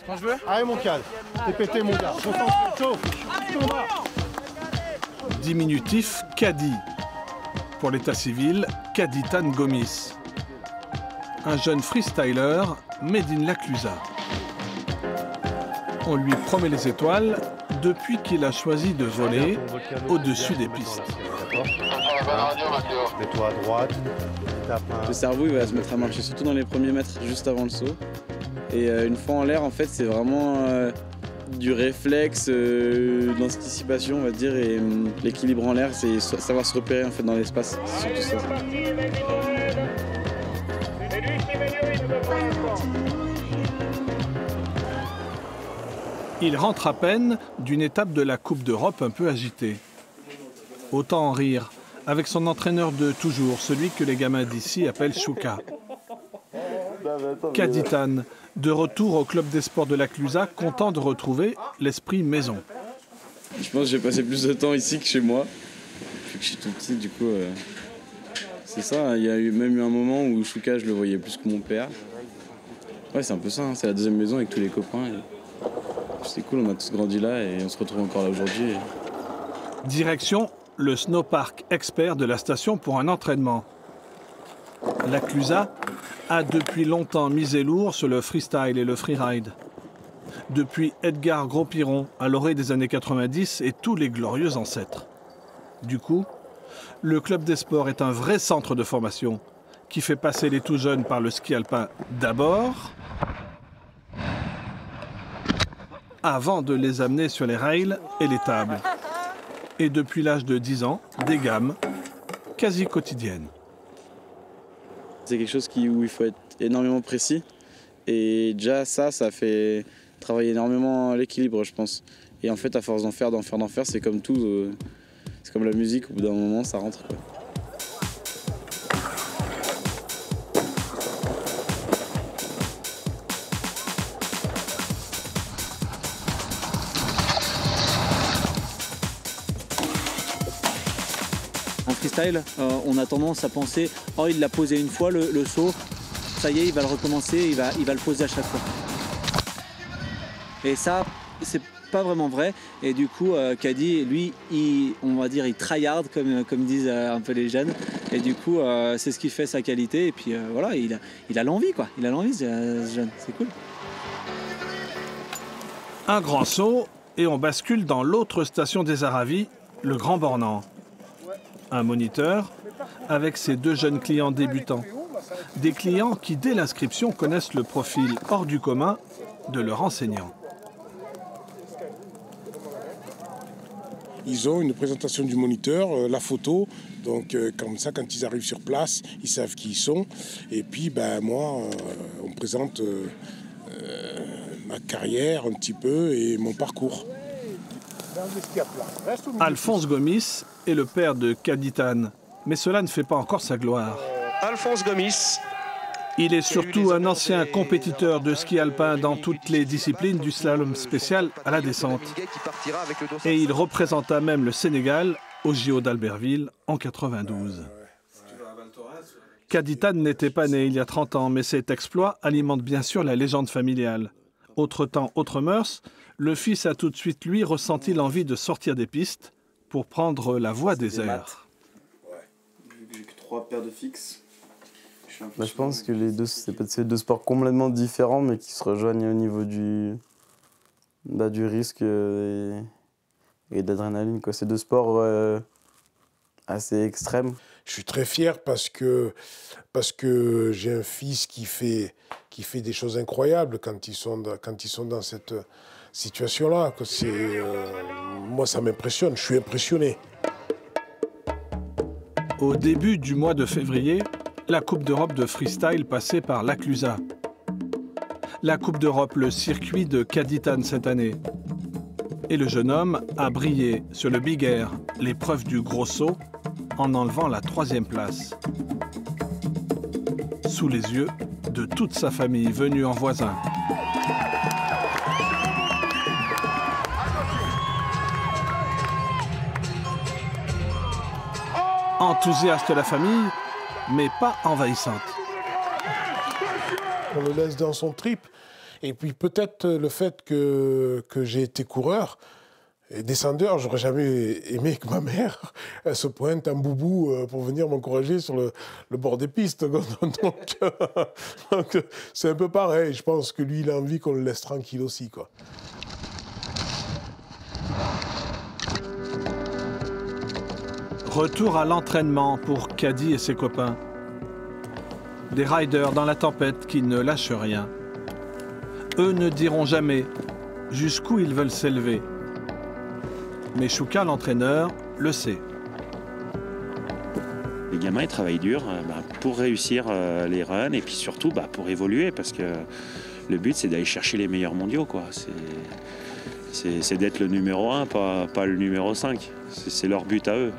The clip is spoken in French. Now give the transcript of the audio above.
Quand je veux. Allez mon calme, t'es pété mon gars. Concentre, chauffe. Diminutif Kadi. Pour l'état civil, Kaditan Gomis. Un jeune freestyler, made in Laclusa. On lui promet les étoiles depuis qu'il a choisi de voler au-dessus des pistes. Mets-toi à droite. Le cerveau il va se mettre à marcher surtout dans les premiers mètres juste avant le saut. Et une fois en l'air, en fait, c'est vraiment du réflexe, de l'anticipation, on va dire, et l'équilibre en l'air, c'est savoir se repérer en fait dans l'espace. C'est surtout ça. Il rentre à peine d'une étape de la Coupe d'Europe un peu agitée. Autant en rire, avec son entraîneur de toujours, celui que les gamins d'ici appellent Chouka. Kaditan, de retour au club des sports de Laclusa, content de retrouver l'esprit maison. Je pense que j'ai passé plus de temps ici que chez moi. Depuis que je suis tout petit, du coup, c'est ça. Il y a même eu un moment où Chouka, je le voyais plus que mon père. Ouais, c'est un peu ça, hein. C'est la deuxième maison avec tous les copains. C'est cool, on a tous grandi là et on se retrouve encore là aujourd'hui. Direction le snowpark expert de la station pour un entraînement. Laclusa a depuis longtemps misé lourd sur le freestyle et le freeride. Depuis Edgar Gros-Piron à l'orée des années 90 et tous les glorieux ancêtres. Du coup, le club des sports est un vrai centre de formation qui fait passer les tout jeunes par le ski alpin d'abord, avant de les amener sur les rails et les tables. Et depuis l'âge de 10 ans, des gammes quasi quotidiennes. C'est quelque chose où il faut être énormément précis. Et déjà ça fait travailler énormément l'équilibre, je pense. Et en fait, à force d'en faire, c'est comme tout. C'est comme la musique, au bout d'un moment, ça rentre, quoi. En freestyle, on a tendance à penser « Oh, il l'a posé une fois, le saut, ça y est, il va le recommencer, il va le poser à chaque fois. » Et ça, c'est pas vraiment vrai. Et du coup, Kadi, lui, on va dire, il tryhard, comme disent un peu les jeunes. Et du coup, c'est ce qui fait sa qualité. Et puis voilà, il a l'envie, quoi. Il a l'envie, ce jeune. C'est cool. Un grand saut et on bascule dans l'autre station des Aravis, le Grand Bornand. Un moniteur avec ses deux jeunes clients débutants. Des clients qui, dès l'inscription, connaissent le profil hors du commun de leur enseignant. Ils ont une présentation du moniteur, la photo, donc comme ça, quand ils arrivent sur place, ils savent qui ils sont. Et puis, moi, on me présente ma carrière un petit peu et mon parcours. Alphonse Gomis est le père de Kaditan, mais cela ne fait pas encore sa gloire. Alphonse Gomis. Il est surtout un ancien compétiteur de ski alpin dans toutes les disciplines du slalom spécial à la descente. Et il représenta même le Sénégal au JO d'Albertville en 92. Kaditan n'était pas né il y a 30 ans, mais cet exploit alimente bien sûr la légende familiale. Autre temps, autre mœurs, le fils a tout de suite, lui, ressenti l'envie de sortir des pistes pour prendre la voie des airs. Vu que j'ai que 3 paires de fixes. Je pense que les deux, c'est deux sports complètement différents, mais qui se rejoignent au niveau du risque et de l'adrénaline. C'est deux sports assez extrêmes. Je suis très fier parce que j'ai un fils qui fait des choses incroyables quand ils sont dans cette situation-là. Moi, ça m'impressionne, je suis impressionné. Au début du mois de février, la Coupe d'Europe de freestyle passait par Laclusa. La Coupe d'Europe, le circuit de Kaditan cette année. Et le jeune homme a brillé sur le Big Air, l'épreuve du gros saut, en enlevant la 3e place. Sous les yeux de toute sa famille venue en voisin. Enthousiaste la famille, mais pas envahissante. On le laisse dans son trip Et puis peut-être le fait que j'ai été coureur et descendeur, j'aurais jamais aimé que ma mère elle se pointe en boubou pour venir m'encourager sur le bord des pistes. Donc c'est un peu pareil. Je pense que lui, il a envie qu'on le laisse tranquille aussi, quoi. Retour à l'entraînement pour Caddy et ses copains. Des riders dans la tempête qui ne lâchent rien. Eux ne diront jamais jusqu'où ils veulent s'élever. Mais Chouka, l'entraîneur, le sait. Les gamins, ils travaillent dur pour réussir les runs et puis surtout pour évoluer parce que le but, c'est d'aller chercher les meilleurs mondiaux, quoi. C'est d'être le numéro 1, pas le numéro 5. C'est leur but à eux.